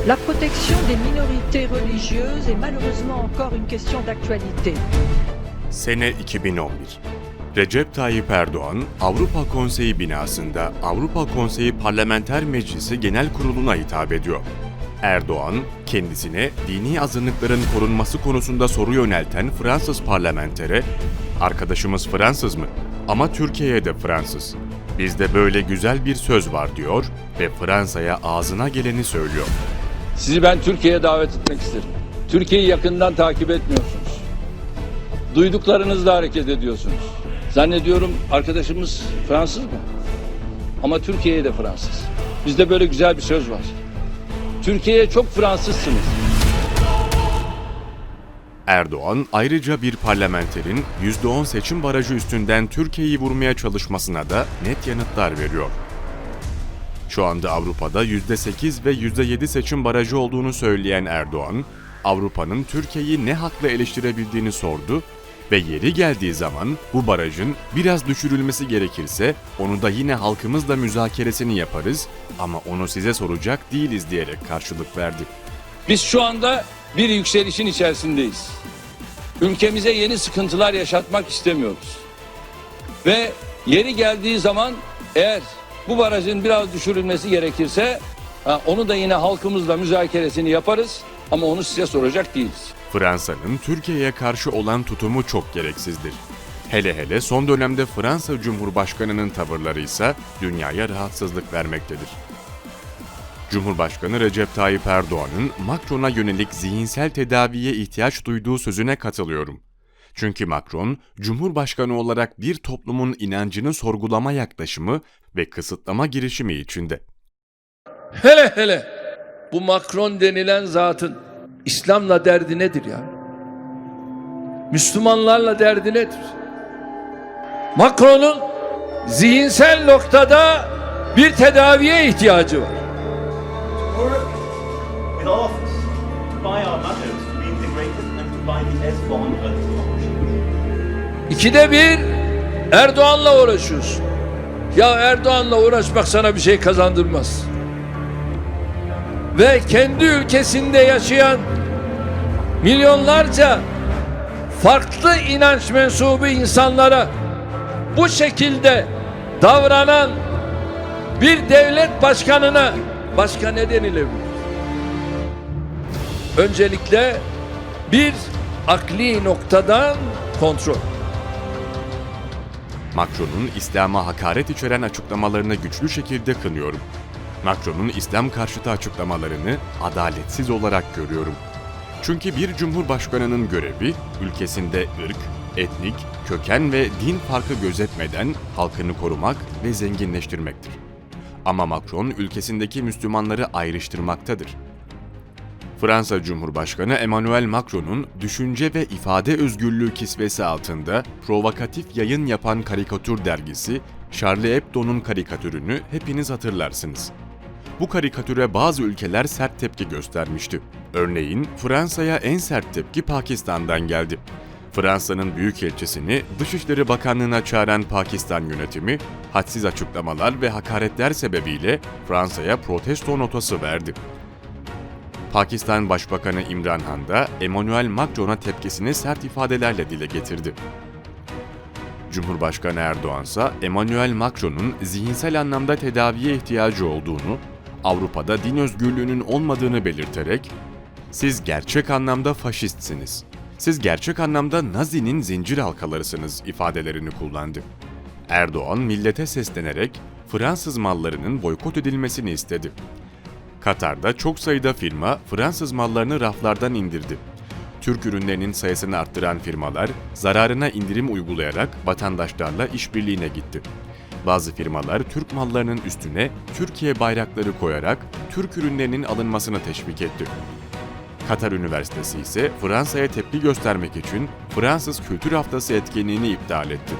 La protection des minorités religieuses est malheureusement encore une question d'actualité. Sene 2011. Recep Tayyip Erdoğan, Avrupa Konseyi binasında Avrupa Konseyi Parlamenter Meclisi Genel Kurulu'na hitap ediyor. Erdoğan, kendisine dini azınlıkların korunması konusunda soru yönelten Fransız parlamentere, "Arkadaşımız Fransız mı? Ama Türkiye'ye de Fransız. Bizde böyle güzel bir söz var." diyor ve Fransa'ya ağzına geleni söylüyor. Sizi ben Türkiye'ye davet etmek isterim. Türkiye'yi yakından takip etmiyorsunuz. Duyduklarınızla hareket ediyorsunuz. Zannediyorum arkadaşımız Fransız mı? Ama Türkiye'ye de Fransız. Bizde böyle güzel bir söz var. Türkiye'ye çok Fransızsınız. Erdoğan ayrıca bir parlamenterin %10 seçim barajı üstünden Türkiye'yi vurmaya çalışmasına da net yanıtlar veriyor. Şu anda Avrupa'da %8 ve %7 seçim barajı olduğunu söyleyen Erdoğan, Avrupa'nın Türkiye'yi ne hakla eleştirebildiğini sordu ve yeri geldiği zaman bu barajın biraz düşürülmesi gerekirse onu da yine halkımızla müzakeresini yaparız ama onu size soracak değiliz diyerek karşılık verdi. Biz şu anda bir yükselişin içerisindeyiz. Ülkemize yeni sıkıntılar yaşatmak istemiyoruz. Ve yeri geldiği zaman eğer bu barajın biraz düşürülmesi gerekirse onu da yine halkımızla müzakeresini yaparız ama onu size soracak değiliz. Fransa'nın Türkiye'ye karşı olan tutumu çok gereksizdir. Hele hele son dönemde Fransa Cumhurbaşkanı'nın tavırları ise dünyaya rahatsızlık vermektedir. Cumhurbaşkanı Recep Tayyip Erdoğan'ın Macron'a yönelik zihinsel tedaviye ihtiyaç duyduğu sözüne katılıyorum. Çünkü Macron, Cumhurbaşkanı olarak bir toplumun inancını sorgulama yaklaşımı ve kısıtlama girişimi içinde. Hele bu Macron denilen zatın İslam'la derdi nedir ya? Müslümanlarla derdi nedir? Macron'un zihinsel noktada bir tedaviye ihtiyacı var. With our office, to buy our mandates to be integrated and to buy the S-bond of democracy. İkide bir Erdoğan'la uğraşıyorsun. Ya Erdoğan'la uğraşmak sana bir şey kazandırmaz. Ve kendi ülkesinde yaşayan milyonlarca farklı inanç mensubu insanlara bu şekilde davranan bir devlet başkanına başka ne denilebilir? Öncelikle bir akli noktadan kontrol. Macron'un İslam'a hakaret içeren açıklamalarını güçlü şekilde kınıyorum. Macron'un İslam karşıtı açıklamalarını adaletsiz olarak görüyorum. Çünkü bir cumhurbaşkanının görevi ülkesinde ırk, etnik, köken ve din farkı gözetmeden halkını korumak ve zenginleştirmektir. Ama Macron ülkesindeki Müslümanları ayrıştırmaktadır. Fransa Cumhurbaşkanı Emmanuel Macron'un düşünce ve ifade özgürlüğü kisvesi altında provokatif yayın yapan karikatür dergisi Charlie Hebdo'nun karikatürünü hepiniz hatırlarsınız. Bu karikatüre bazı ülkeler sert tepki göstermişti. Örneğin Fransa'ya en sert tepki Pakistan'dan geldi. Fransa'nın büyükelçisini Dışişleri Bakanlığı'na çağıran Pakistan yönetimi, hadsiz açıklamalar ve hakaretler sebebiyle Fransa'ya protesto notası verdi. Pakistan Başbakanı İmran Han da Emmanuel Macron'a tepkisini sert ifadelerle dile getirdi. Cumhurbaşkanı Erdoğan ise Emmanuel Macron'un zihinsel anlamda tedaviye ihtiyacı olduğunu, Avrupa'da din özgürlüğünün olmadığını belirterek, "Siz gerçek anlamda faşistsiniz. Siz gerçek anlamda Nazi'nin zincir halkalarısınız" ifadelerini kullandı. Erdoğan millete seslenerek Fransız mallarının boykot edilmesini istedi. Katar'da çok sayıda firma Fransız mallarını raflardan indirdi. Türk ürünlerinin sayısını arttıran firmalar zararına indirim uygulayarak vatandaşlarla işbirliğine gitti. Bazı firmalar Türk mallarının üstüne Türkiye bayrakları koyarak Türk ürünlerinin alınmasını teşvik etti. Katar Üniversitesi ise Fransa'ya tepki göstermek için Fransız Kültür Haftası etkinliğini iptal etti.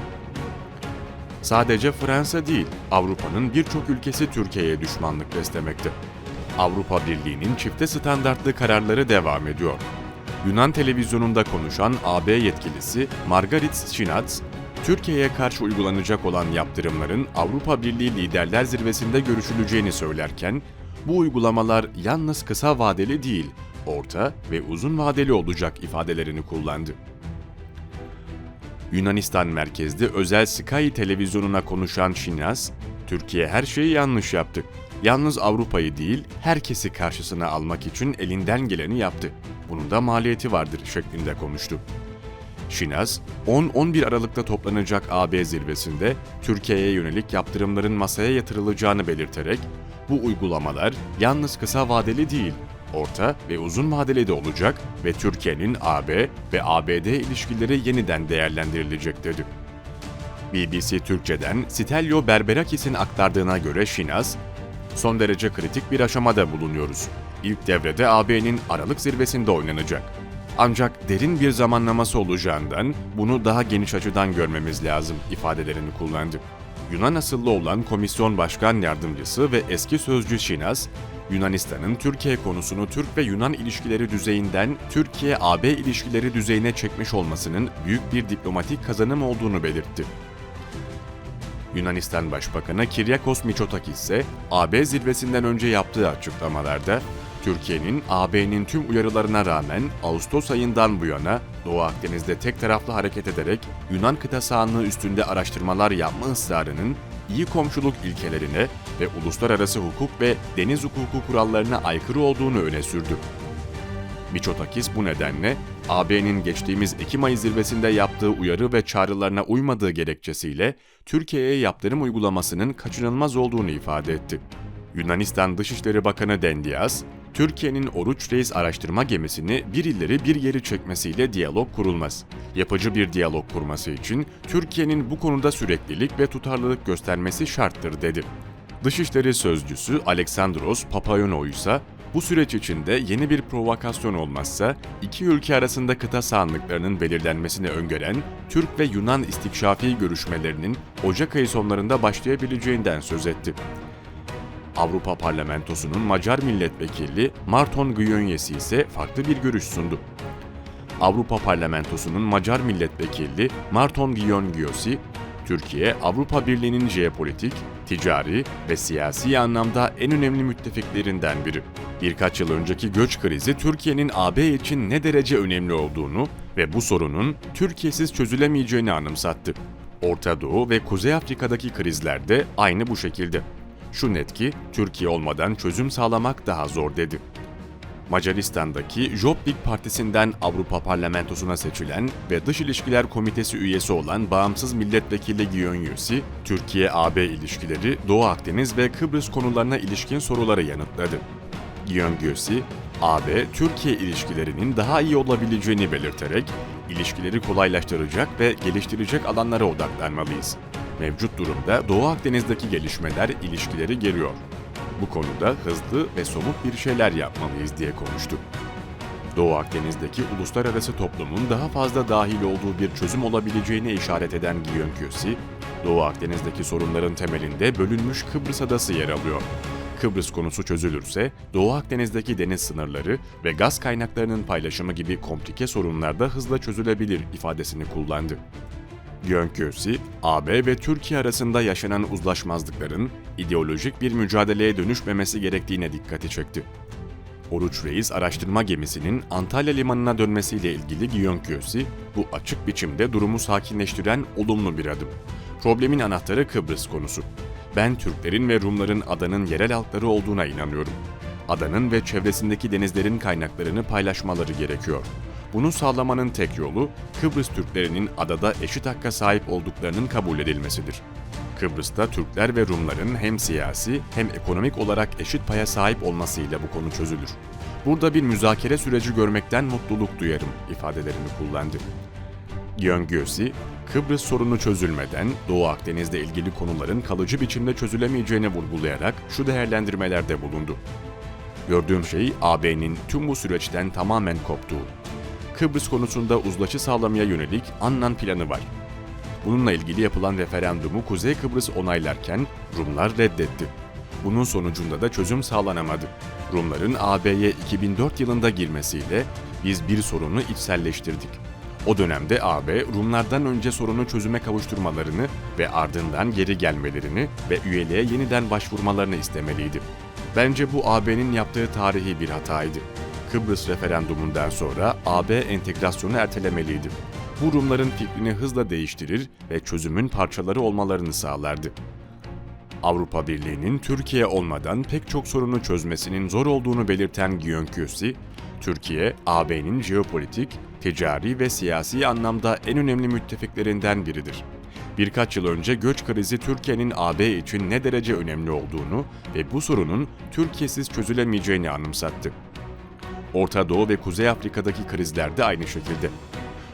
Sadece Fransa değil, Avrupa'nın birçok ülkesi Türkiye'ye düşmanlık beslemekte. Avrupa Birliği'nin çifte standartlı kararları devam ediyor. Yunan televizyonunda konuşan AB yetkilisi Margarit Chinatz, Türkiye'ye karşı uygulanacak olan yaptırımların Avrupa Birliği Liderler Zirvesi'nde görüşüleceğini söylerken, Bu uygulamalar yalnız kısa vadeli değil, orta ve uzun vadeli olacak ifadelerini kullandı. Yunanistan merkezli özel Sky televizyonuna konuşan Şinas, Türkiye her şeyi yanlış yaptı. Yalnız Avrupa'yı değil, herkesi karşısına almak için elinden geleni yaptı. Bunun da maliyeti vardır şeklinde konuştu. Şinas, 10-11 Aralık'ta toplanacak AB zirvesinde Türkiye'ye yönelik yaptırımların masaya yatırılacağını belirterek, bu uygulamalar yalnız kısa vadeli değil, orta ve uzun vadeli de olacak ve Türkiye'nin AB ve ABD ilişkileri yeniden değerlendirilecek dedi. BBC Türkçe'den Stelio Berberakis'in aktardığına göre Şinas, son derece kritik bir aşamada bulunuyoruz. İlk devrede AB'nin Aralık zirvesinde oynanacak. Ancak derin bir zamanlaması olacağından bunu daha geniş açıdan görmemiz lazım ifadelerini kullandı. Yunan asıllı olan Komisyon Başkan Yardımcısı ve eski sözcü Şinas, Yunanistan'ın Türkiye konusunu Türk ve Yunan ilişkileri düzeyinden Türkiye-AB ilişkileri düzeyine çekmiş olmasının büyük bir diplomatik kazanım olduğunu belirtti. Yunanistan Başbakanı Kyriakos Mitsotakis ise AB zirvesinden önce yaptığı açıklamalarda, Türkiye'nin AB'nin tüm uyarılarına rağmen Ağustos ayından bu yana Doğu Akdeniz'de tek taraflı hareket ederek Yunan kıta sahanlığı üstünde araştırmalar yapma ısrarının iyi komşuluk ilkelerine ve uluslararası hukuk ve deniz hukuku kurallarına aykırı olduğunu öne sürdü. Mitsotakis bu nedenle AB'nin geçtiğimiz Ekim ayı zirvesinde yaptığı uyarı ve çağrılarına uymadığı gerekçesiyle Türkiye'ye yaptırım uygulamasının kaçınılmaz olduğunu ifade etti. Yunanistan Dışişleri Bakanı Dendias, Türkiye'nin Oruç Reis araştırma gemisini bir ileri bir geri çekmesiyle diyalog kurulmaz. Yapıcı bir diyalog kurması için Türkiye'nin bu konuda süreklilik ve tutarlılık göstermesi şarttır dedi. Dışişleri Sözcüsü Alexandros Papaionou ise bu süreç içinde yeni bir provokasyon olmazsa iki ülke arasında kıta sahanlıklarının belirlenmesini öngören Türk ve Yunan istikşafi görüşmelerinin Ocak ayı sonlarında başlayabileceğinden söz etti. Avrupa Parlamentosu'nun Macar milletvekili Marton Gyöngyesi ise farklı bir görüş sundu. Avrupa Parlamentosu'nun Macar milletvekili Marton Gyöngyesi, Türkiye, Avrupa Birliği'nin jeopolitik, ticari ve siyasi anlamda en önemli müttefiklerinden biri. Birkaç yıl önceki göç krizi Türkiye'nin AB için ne derece önemli olduğunu ve bu sorunun Türkiye'siz çözülemeyeceğini anımsattı. Orta Doğu ve Kuzey Afrika'daki krizler de aynı bu şekilde. Şu net ki Türkiye olmadan çözüm sağlamak daha zor dedi. Macaristan'daki Jobbik Partisi'nden Avrupa Parlamentosu'na seçilen ve Dış İlişkiler Komitesi üyesi olan bağımsız milletvekili Gyöngyesi, Türkiye-AB ilişkileri, Doğu Akdeniz ve Kıbrıs konularına ilişkin soruları yanıtladı. Gyöngyesi, AB-Türkiye ilişkilerinin daha iyi olabileceğini belirterek, ilişkileri kolaylaştıracak ve geliştirecek alanlara odaklanmalıyız. Mevcut durumda Doğu Akdeniz'deki gelişmeler ilişkileri geriyor. Bu konuda hızlı ve somut bir şeyler yapmalıyız diye konuştu. Doğu Akdeniz'deki uluslararası toplumun daha fazla dahil olduğu bir çözüm olabileceğine işaret eden Gyöngyesi, Doğu Akdeniz'deki sorunların temelinde bölünmüş Kıbrıs adası yer alıyor. Kıbrıs konusu çözülürse Doğu Akdeniz'deki deniz sınırları ve gaz kaynaklarının paylaşımı gibi komplike sorunlar da hızla çözülebilir ifadesini kullandı. Gyöngyesi, AB ve Türkiye arasında yaşanan uzlaşmazlıkların ideolojik bir mücadeleye dönüşmemesi gerektiğine dikkati çekti. Oruç Reis araştırma gemisinin Antalya limanına dönmesiyle ilgili Gyöngyesi, bu açık biçimde durumu sakinleştiren olumlu bir adım. Problemin anahtarı Kıbrıs konusu. Ben Türklerin ve Rumların adanın yerel halkları olduğuna inanıyorum. Adanın ve çevresindeki denizlerin kaynaklarını paylaşmaları gerekiyor. Bunu sağlamanın tek yolu, Kıbrıs Türklerinin adada eşit hakka sahip olduklarının kabul edilmesidir. Kıbrıs'ta Türkler ve Rumların hem siyasi hem ekonomik olarak eşit paya sahip olmasıyla bu konu çözülür. Burada bir müzakere süreci görmekten mutluluk duyarım ifadelerini kullandı. Gyöngyesi, Kıbrıs sorunu çözülmeden Doğu Akdeniz'le ilgili konuların kalıcı biçimde çözülemeyeceğini vurgulayarak şu değerlendirmelerde bulundu. Gördüğüm şey AB'nin tüm bu süreçten tamamen koptuğu. Kıbrıs konusunda uzlaşı sağlamaya yönelik Annan planı var. Bununla ilgili yapılan referandumu Kuzey Kıbrıs onaylarken Rumlar reddetti. Bunun sonucunda da çözüm sağlanamadı. Rumların AB'ye 2004 yılında girmesiyle biz bir sorunu içselleştirdik. O dönemde AB, Rumlardan önce sorunu çözüme kavuşturmalarını ve ardından geri gelmelerini ve üyeliğe yeniden başvurmalarını istemeliydi. Bence bu AB'nin yaptığı tarihi bir hataydı. Kıbrıs referandumundan sonra AB entegrasyonu ertelemeliydi. Bu Rumların fikrini hızla değiştirir ve çözümün parçaları olmalarını sağlardı. Avrupa Birliği'nin Türkiye olmadan pek çok sorunu çözmesinin zor olduğunu belirten Gyöngyi, Türkiye, AB'nin jeopolitik, ticari ve siyasi anlamda en önemli müttefiklerinden biridir. Birkaç yıl önce göç krizi Türkiye'nin AB için ne derece önemli olduğunu ve bu sorunun Türkiye'siz çözülemeyeceğini anımsattı. Orta Doğu ve Kuzey Afrika'daki krizler de aynı şekilde.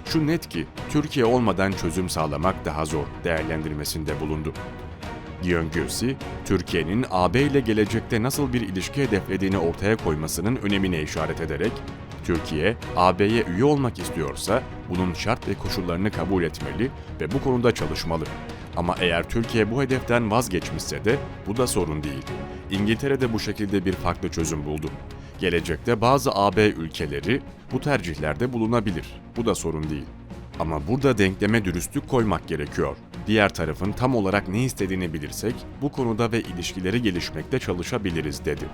Şu net ki Türkiye olmadan çözüm sağlamak daha zor değerlendirmesinde bulundu. Gyöngyi, Türkiye'nin AB ile gelecekte nasıl bir ilişki hedeflediğini ortaya koymasının önemine işaret ederek, Türkiye, AB'ye üye olmak istiyorsa bunun şart ve koşullarını kabul etmeli ve bu konuda çalışmalı. Ama eğer Türkiye bu hedeften vazgeçmişse de bu da sorun değil. İngiltere de bu şekilde bir farklı çözüm buldu. Gelecekte bazı AB ülkeleri bu tercihlerde bulunabilir. Bu da sorun değil. Ama burada denkleme dürüstlük koymak gerekiyor. Diğer tarafın tam olarak ne istediğini bilirsek bu konuda ve ilişkileri gelişmekte çalışabiliriz dedi.